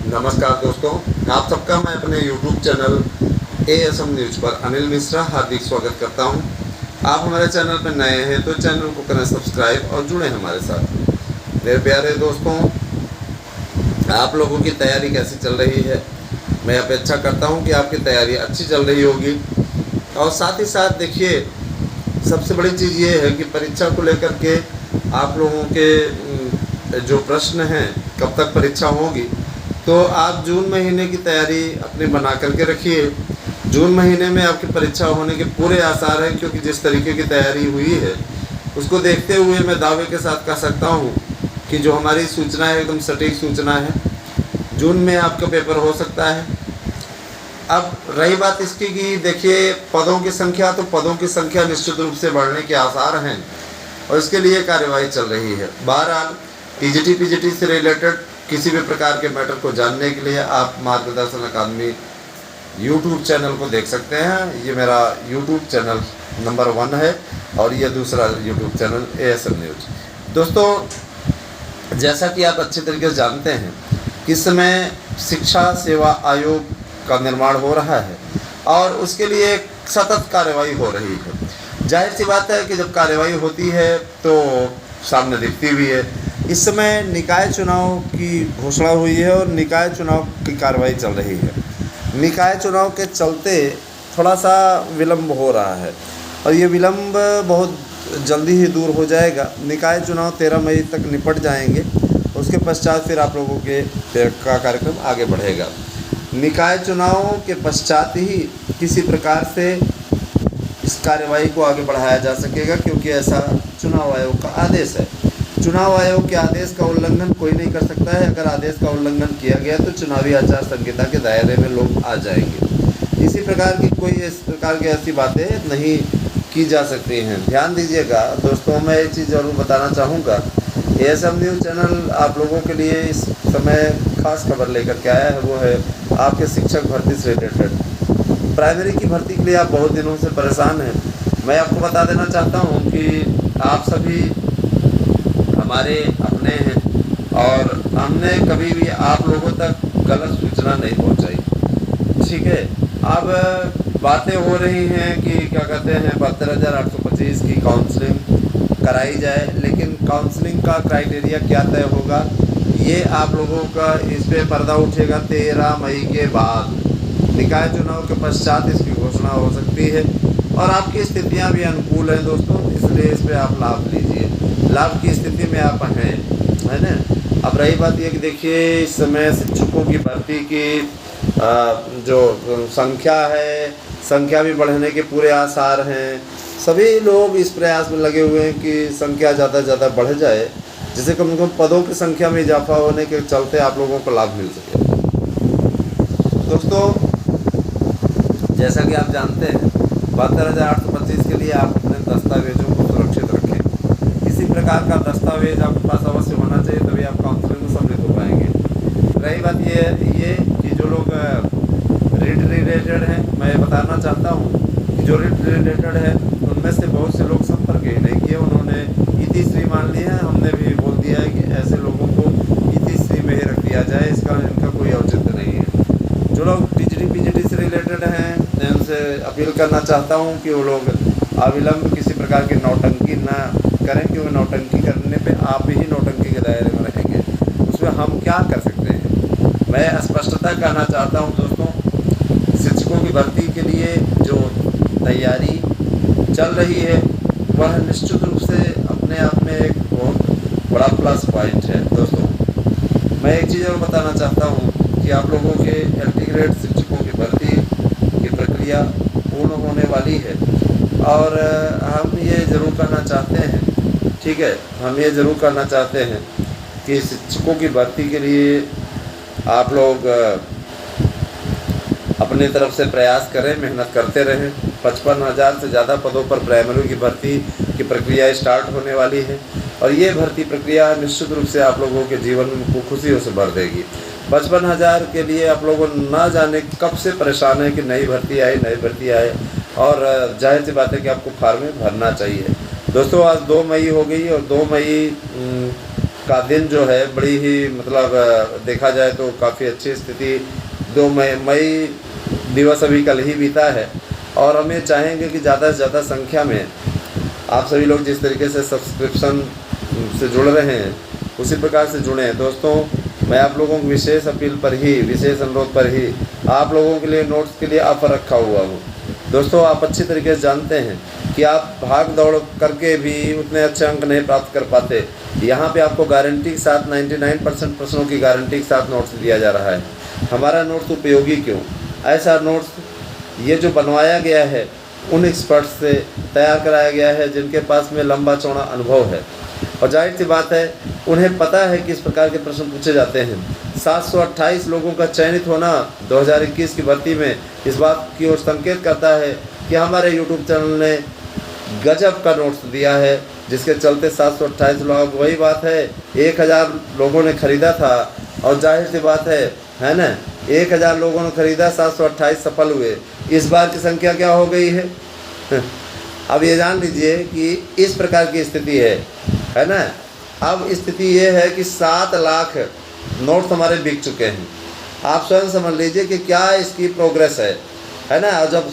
नमस्कार दोस्तों, आप सबका मैं अपने YouTube चैनल ASM न्यूज़ पर अनिल मिश्रा हार्दिक स्वागत करता हूं। आप हमारे चैनल पर नए हैं तो चैनल को करें सब्सक्राइब और जुड़ें हमारे साथ। मेरे प्यारे दोस्तों, आप लोगों की तैयारी कैसी चल रही है? मैं अपेक्षा करता हूं कि आपकी तैयारी अच्छी चल रही होगी। और साथ ही साथ देखिए, सबसे बड़ी चीज़ ये है कि परीक्षा को लेकर के आप लोगों के जो प्रश्न हैं, कब तक परीक्षा होगी, तो आप जून महीने की तैयारी अपनी बना करके रखिए। जून महीने में आपकी परीक्षा होने के पूरे आसार हैं, क्योंकि जिस तरीके की तैयारी हुई है उसको देखते हुए मैं दावे के साथ कह सकता हूँ कि जो हमारी सूचना है एकदम सटीक सूचना है। जून में आपका पेपर हो सकता है। अब रही बात इसकी कि देखिए, पदों की संख्या, तो पदों की संख्या निश्चित रूप से बढ़ने के आसार हैं और इसके लिए कार्यवाही चल रही है। बहरहाल पीजीटी से रिलेटेड किसी भी प्रकार के मैटर को जानने के लिए आप मार्गदर्शन अकादमी यूट्यूब चैनल को देख सकते हैं। ये मेरा यूट्यूब चैनल नंबर 1 है और ये दूसरा यूट्यूब चैनल ASM न्यूज़। दोस्तों, जैसा कि आप अच्छे तरीके से जानते हैं कि इस समय शिक्षा सेवा आयोग का निर्माण हो रहा है और उसके लिए सतत कार्यवाही हो रही है। जाहिर सी बात है कि जब कार्यवाही होती है तो सामने दिखती भी है। इस समय निकाय चुनाव की घोषणा हुई है और निकाय चुनाव की कार्रवाई चल रही है। निकाय चुनाव के चलते थोड़ा सा विलम्ब हो रहा है और ये विलम्ब बहुत जल्दी ही दूर हो जाएगा। निकाय चुनाव 13 मई तक निपट जाएंगे, उसके पश्चात फिर आप लोगों का कार्यक्रम आगे बढ़ेगा। निकाय चुनाव के पश्चात ही किसी प्रकार से इस कार्यवाही को आगे बढ़ाया जा सकेगा, क्योंकि ऐसा चुनाव आयोग का आदेश है। चुनाव आयोग के आदेश का उल्लंघन कोई नहीं कर सकता है। अगर आदेश का उल्लंघन किया गया तो चुनावी आचार संहिता के दायरे में लोग आ जाएंगे। इसी प्रकार की कोई इस प्रकार की ऐसी बातें नहीं की जा सकती हैं। ध्यान दीजिएगा दोस्तों, मैं एक चीज़ ज़रूर बताना चाहूँगा। ASM न्यूज़ चैनल आप लोगों के लिए इस समय खास खबर लेकर के आया है, वो है आपके शिक्षक भर्ती से रिलेटेड। प्राइमरी की भर्ती के लिए आप बहुत दिनों से परेशान हैं। मैं आपको बता देना चाहता हूँ कि आप सभी हमारे अपने हैं और हमने कभी भी आप लोगों तक गलत सूचना नहीं पहुंचाई। ठीक है, अब बातें हो रही हैं कि क्या कहते हैं 72,825 की काउंसलिंग कराई जाए, लेकिन काउंसलिंग का क्राइटेरिया क्या तय होगा, ये आप लोगों का इस पे पर्दा उठेगा 13 मई के बाद। निकाय चुनाव के पश्चात इसकी घोषणा हो सकती है और आपकी स्थितियां भी अनुकूल हैं दोस्तों, इसलिए इस पर आप लाभ लीजिए। लाभ की स्थिति में आप हैं, है ना। अब रही बात ये कि देखिए, इस समय शिक्षकों की भर्ती की जो संख्या है, संख्या भी बढ़ने के पूरे आसार हैं। सभी लोग इस प्रयास में लगे हुए हैं कि संख्या ज़्यादा से ज़्यादा बढ़ जाए, जिससे कम से कम पदों की संख्या में इजाफा होने के चलते आप लोगों को लाभ मिल सके। दोस्तों, जैसा कि आप जानते हैं 72,825 के लिए आप अपने दस्तावेजों को सुरक्षित रखें। किसी प्रकार का दस्तावेज आपके पास अवश्य होना चाहिए, तभी आप काउंसलिंग में सम्मिलित हो पाएंगे। रही बात ये कि जो लोग रीड रिलेटेड हैं, मैं बताना चाहता हूँ कि जो रीड रिलेटेड है उनमें से बहुत से लोग संपर्क ही नहीं किए, उन्होंने ET3 मान लिया है। हमने भी बोल दिया है कि ऐसे लोगों को ET3 में ही रख दिया जाए, इनका कोई औचित्य नहीं है। जो लोग पीजीटी से रिलेटेड हैं, मैं उनसे अपील करना चाहता हूं कि वो लोग अविलंब किसी प्रकार की नौटंकी ना करें, क्योंकि नौटंकी करने पे आप ही नौटंकी के दायरे में रहेंगे। उसमें हम क्या कर सकते हैं। मैं स्पष्टता कहना चाहता हूं दोस्तों, शिक्षकों की भर्ती के लिए जो तैयारी चल रही है वह निश्चित रूप से अपने आप में एक बहुत बड़ा प्लस पॉइंट है। दोस्तों, मैं एक चीज़ और बताना चाहता हूँ कि आप लोगों के LT ग्रेड शिक्षकों की भर्ती की प्रक्रिया पूर्ण होने वाली है और हम ये ज़रूर करना चाहते हैं, ठीक है, हम ये ज़रूर करना चाहते हैं कि शिक्षकों की भर्ती के लिए आप लोग अपनी तरफ से प्रयास करें, मेहनत करते रहें। 55,000 से ज़्यादा पदों पर प्राइमरी की भर्ती की प्रक्रिया स्टार्ट होने वाली है और ये भर्ती प्रक्रिया निश्चित रूप से आप लोगों के जीवन को खुशियों से भर देगी। 55,000 के लिए आप लोगों ना जाने कब से परेशान है कि नई भर्ती आए और जाहिर सी बात है कि आपको फार्म में भरना चाहिए। दोस्तों, आज 2 मई हो गई और 2 मई का दिन जो है बड़ी ही मतलब देखा जाए तो काफ़ी अच्छी स्थिति 2 मई दिवस अभी कल ही बीता है और हमें चाहेंगे कि ज़्यादा से ज़्यादा संख्या में आप सभी लोग जिस तरीके से सब्सक्रिप्शन से जुड़ रहे हैं उसी प्रकार से जुड़े हैं। दोस्तों मैं आप लोगों की विशेष अपील पर ही, विशेष अनुरोध पर ही आप लोगों के लिए नोट्स के लिए ऑफ़र रखा हुआ हूँ। दोस्तों आप अच्छी तरीके से जानते हैं कि आप भाग दौड़ करके भी उतने अच्छे अंक नहीं प्राप्त कर पाते। यहाँ पे आपको गारंटी के साथ 99% प्रश्नों की गारंटी के साथ नोट्स दिया जा रहा है। हमारा नोट्स उपयोगी क्यों? ऐसा नोट्स ये जो बनवाया गया है उन एक्सपर्ट्स से तैयार कराया गया है जिनके पास में लंबा चौड़ा अनुभव है और जाहिर सी बात है उन्हें पता है कि इस प्रकार के प्रश्न पूछे जाते हैं। 728 लोगों का चयनित होना 2021 की भर्ती में इस बात की ओर संकेत करता है कि हमारे यूट्यूब चैनल ने गजब का नोट्स दिया है, जिसके चलते 728 लोग, वही बात है 1000 लोगों ने ख़रीदा था और जाहिर सी बात है ना, 1000 लोगों ने ख़रीदा, 728 सफल हुए। इस बार की संख्या क्या हो गई है? अब ये जान लीजिए कि इस प्रकार की स्थिति है ना। अब स्थिति ये है कि 7 लाख नोट्स हमारे बिक चुके हैं। आप स्वयं समझ लीजिए कि क्या इसकी प्रोग्रेस है ना। और जब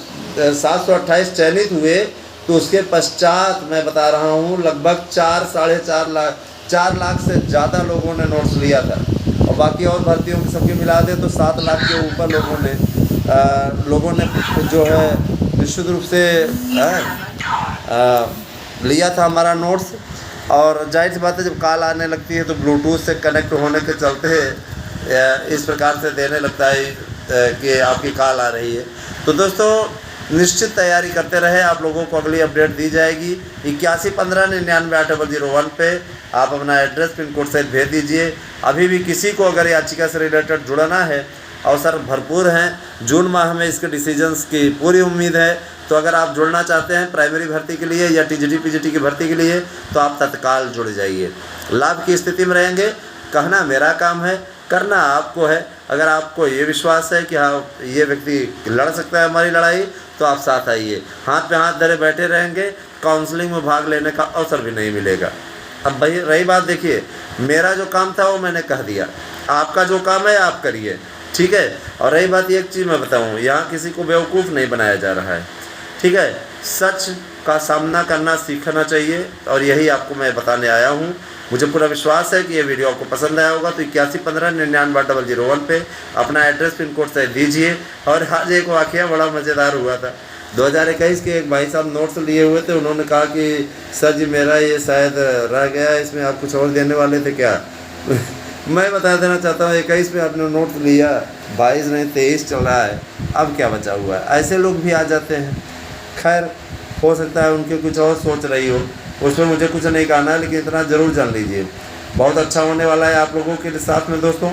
728 चयनित हुए तो उसके पश्चात मैं बता रहा हूँ लगभग 4 लाख से ज़्यादा लोगों ने नोट्स लिया था और बाकी और भर्तियों की सबके मिला दें तो 7 लाख के ऊपर लोगों ने जो है निश्चित रूप से लिया था हमारा नोट्स। और जाहिर सी बात है जब कॉल आने लगती है तो ब्लूटूथ से कनेक्ट होने के चलते इस प्रकार से देने लगता है कि आपकी कॉल आ रही है। तो दोस्तों निश्चित तैयारी करते रहे, आप लोगों को अगली अपडेट दी जाएगी। 8115998001 पे आप अपना एड्रेस पिन कोड सहित भेज दीजिए। अभी भी किसी को अगर याचिका से रिलेटेड जुड़ना है, अवसर भरपूर हैं। जून माह में इसके डिसीजंस की पूरी उम्मीद है। तो अगर आप जुड़ना चाहते हैं प्राइमरी भर्ती के लिए या टीजीटी पीजीटी की भर्ती के लिए तो आप तत्काल जुड़ जाइए। लाभ की स्थिति में रहेंगे। कहना मेरा काम है, करना आपको है। अगर आपको ये विश्वास है कि हाँ ये व्यक्ति लड़ सकता है हमारी लड़ाई तो आप साथ आइए। हाथ पे हाथ धरे बैठे रहेंगे, काउंसलिंग में भाग लेने का अवसर भी नहीं मिलेगा। अब भाई रही बात, देखिए मेरा जो काम था वो मैंने कह दिया, आपका जो काम है आप करिए, ठीक है। और रही बात एक चीज़ मैं बताऊँ, यहाँ किसी को बेवकूफ़ नहीं बनाया जा रहा है, ठीक है। सच का सामना करना सीखना चाहिए और यही आपको मैं बताने आया हूँ। मुझे पूरा विश्वास है कि ये वीडियो आपको पसंद आया होगा। तो 8115998001 पे अपना एड्रेस पिन कोड से दीजिए। और आज एक वाक़या बड़ा मज़ेदार हुआ था। 2021 के एक भाई साहब नोट्स लिए हुए थे। उन्होंने कहा कि सर जी मेरा ये शायद रह गया, इसमें आप कुछ और देने वाले थे क्या? मैं बता देना चाहता हूँ 21 में आपने नोट्स लिया, 22 नहीं 23 चल रहा है, अब क्या बचा हुआ है? ऐसे लोग भी आ जाते हैं। खैर हो सकता है उनके कुछ और सोच रही हो, उसमें मुझे कुछ नहीं कहना है, लेकिन इतना ज़रूर जान लीजिए बहुत अच्छा होने वाला है आप लोगों के साथ में दोस्तों।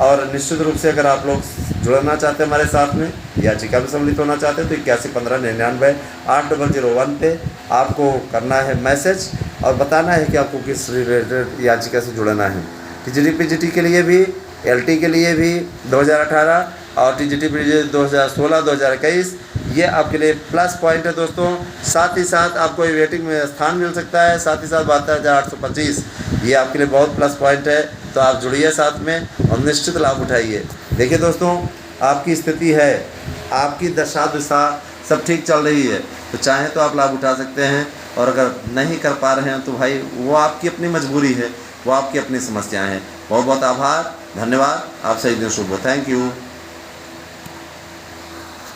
और निश्चित रूप से अगर आप लोग जुड़ना चाहते हैं हमारे साथ में, याचिका में सम्मिलित होना चाहते हैं तो 8115998001 पे आपको करना है मैसेज और बताना है कि आपको किस रिलेटेड याचिका से जुड़ना है। टीजीटी पीजीटी के लिए भी, एलटी के लिए भी 2018 और टीजीटी पीजीटी 2016 2021 ये आपके लिए प्लस पॉइंट है दोस्तों। साथ ही साथ आपको वेटिंग में स्थान मिल सकता है, साथ ही साथ 72,825 ये आपके लिए बहुत प्लस पॉइंट है। तो आप जुड़िए साथ में और निश्चित लाभ उठाइए। देखिए दोस्तों आपकी स्थिति है, आपकी दशा दिशा सब ठीक चल रही है तो चाहें तो आप लाभ उठा सकते हैं, और अगर नहीं कर पा रहे हैं तो भाई वो आपकी अपनी मजबूरी है, वो आपकी अपनी समस्याएं हैं। बहुत बहुत आभार, धन्यवाद। आप सही दिन शुभ हो। Thank you.